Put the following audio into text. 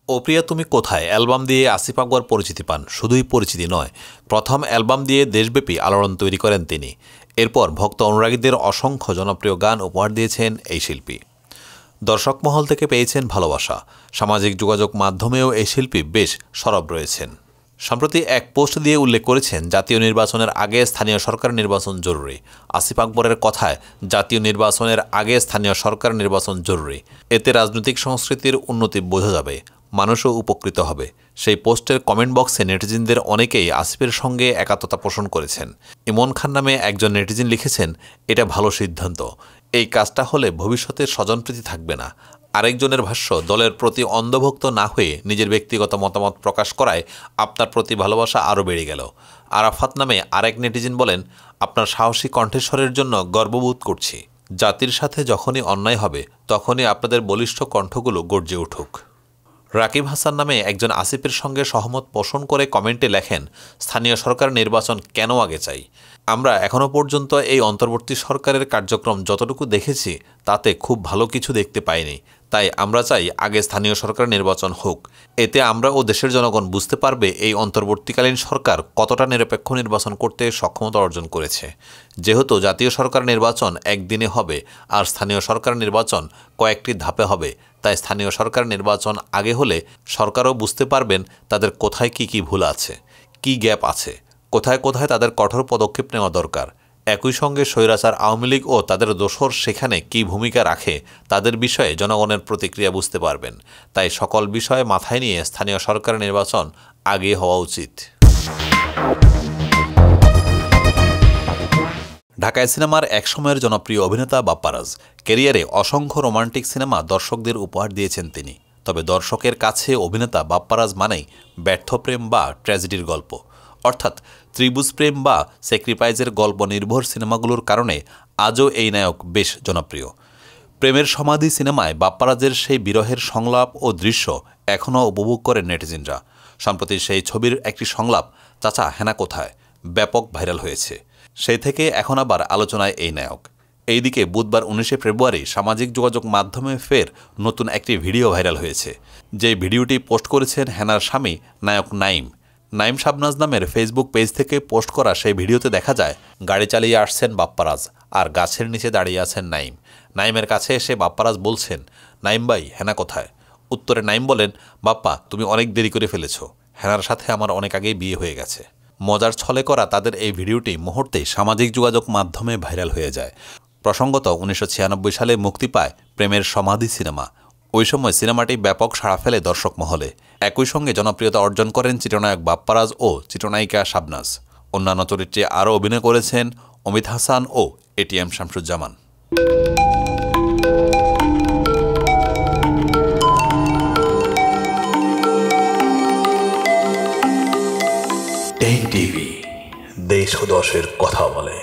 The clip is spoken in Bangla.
ও প্রিয়া তুমি কোথায় অ্যালবাম দিয়ে আসিফ আকবর পরিচিতি পান। শুধুই পরিচিতি নয়, প্রথম অ্যালবাম দিয়ে দেশব্যাপী আলোড়ন তৈরি করেন তিনি। এরপর ভক্ত অনুরাগীদের অসংখ্য জনপ্রিয় গান উপহার দিয়েছেন এই শিল্পী। দর্শক মহল থেকে পেয়েছেন ভালোবাসা। সামাজিক যোগাযোগ মাধ্যমেও এই শিল্পী বেশ সরব রয়েছেন। সম্প্রতি এক পোস্ট দিয়ে উল্লেখ করেছেন, জাতীয় নির্বাচনের আগে স্থানীয় সরকার নির্বাচন জরুরি। আসিফ আকবরের কথায়, জাতীয় নির্বাচনের আগে স্থানীয় সরকার নির্বাচন জরুরি। এতে রাজনৈতিক সংস্কৃতির উন্নতি বোঝা যাবে, মানুষও উপকৃত হবে। সেই পোস্টের কমেন্ট বক্সে নেটিজেনদের অনেকেই আসিফের সঙ্গে একাত্মতা পোষণ করেছেন। ইমন খান নামে একজন নেটিজেন লিখেছেন, এটা ভালো সিদ্ধান্ত। এই কাজটা হলে ভবিষ্যতের স্বজনপ্রীতি থাকবে না। আরেকজনের ভাষ্য, দলের প্রতি অন্ধভক্ত না হয়ে নিজের ব্যক্তিগত মতামত প্রকাশ করায় আপনার প্রতি ভালোবাসা আরও বেড়ে গেল। আরাফাত নামে আরেক নেটিজেন বলেন, আপনার সাহসী কণ্ঠস্বরের জন্য গর্ববোধ করছি। জাতির সাথে যখনই অন্যায় হবে তখনই আপনাদের বলিষ্ঠ কণ্ঠগুলো গর্জে উঠুক। রাকিব হাসান নামে একজন আসিফের সঙ্গে সহমত পোষণ করে কমেন্টে লেখেন, স্থানীয় সরকার নির্বাচন কেন আগে চাই? আমরা এখনও পর্যন্ত এই অন্তর্বর্তী সরকারের কার্যক্রম যতটুকু দেখেছি তাতে খুব ভালো কিছু দেখতে পাইনি। তাই আমরা চাই আগে স্থানীয় সরকার নির্বাচন হোক। এতে আমরা ও দেশের জনগণ বুঝতে পারবে এই অন্তর্বর্তীকালীন সরকার কতটা নিরপেক্ষ নির্বাচন করতে সক্ষমতা অর্জন করেছে। যেহেতু জাতীয় সরকার নির্বাচন একদিনে হবে আর স্থানীয় সরকার নির্বাচন কয়েকটি ধাপে হবে, তাই স্থানীয় সরকার নির্বাচন আগে হলে সরকারও বুঝতে পারবেন তাদের কোথায় কি ভুল আছে, কি গ্যাপ আছে, কোথায় কোথায় তাদের কঠোর পদক্ষেপ নেওয়া দরকার। একই সঙ্গে স্বৈরাচার আওয়ামী লীগ ও তাদের দোসর সেখানে কী ভূমিকা রাখে তাদের বিষয়ে জনগণের প্রতিক্রিয়া বুঝতে পারবেন। তাই সকল বিষয়ে মাথায় নিয়ে স্থানীয় সরকার নির্বাচন আগে হওয়া উচিত। ঢাকায় সিনেমার একসময়ের জনপ্রিয় অভিনেতা বাপ্পারাজ। ক্যারিয়ারে অসংখ্য রোমান্টিক সিনেমা দর্শকদের উপহার দিয়েছেন তিনি। তবে দর্শকের কাছে অভিনেতা বাপ্পারাজ মানেই ব্যর্থ প্রেম বা ট্র্যাজেডির গল্প, অর্থাৎ ত্রিভুজ প্রেম বা স্যাক্রিফাইসের গল্প নির্ভর সিনেমাগুলোর কারণে আজও এই নায়ক বেশ জনপ্রিয়। প্রেমের সমাধি সিনেমায় বাপ্পারাজের সেই বিরহের সংলাপ ও দৃশ্য এখনও উপভোগ করেন নেটিজেনরা। সম্প্রতি সেই ছবির একটি সংলাপ, চাচা হেনা কোথায়, ব্যাপক ভাইরাল হয়েছে। সেই থেকে এখন আবার আলোচনায় এই নায়ক। এইদিকে বুধবার 19 ফেব্রুয়ারি সামাজিক যোগাযোগ মাধ্যমে ফের নতুন একটি ভিডিও ভাইরাল হয়েছে। যে ভিডিওটি পোস্ট করেছেন হেনার স্বামী নায়ক নাইম শাবনাজ নামের ফেসবুক পেজ থেকে পোস্ট করা সেই ভিডিওতে দেখা যায়, গাড়ি চালিয়ে আসছেন বাপ্পারাজ আর গাছের নিচে দাঁড়িয়ে আছেন নাইমের কাছে এসে বাপ্পারাজ বলছেন, নাইম ভাই হেনা কোথায়? উত্তরে নাইম বলেন, বাপ্পা তুমি অনেক দেরি করে ফেলেছ, হেনার সাথে আমার অনেক আগেই বিয়ে হয়ে গেছে। মজার ছলে করা তাদের এই ভিডিওটি মুহূর্তেই সামাজিক যোগাযোগ মাধ্যমে ভাইরাল হয়ে যায়। প্রসঙ্গত 1996 সালে মুক্তি পায় প্রেমের সমাধি সিনেমা। ওই সময় সিনেমাটি ব্যাপক সাড়া ফেলে দর্শক মহলে। একই সঙ্গে জনপ্রিয়তা অর্জন করেন চিত্রনায়ক বাপ্পারাজ ও চিত্রনায়িকা শাবনাজ। অন্যান্য চরিত্রে আরও অভিনয় করেছেন অমিত হাসান ও এটিএম শামসুজ্জামান। টেন টিভি, দেশ ও দশের কথা বলে।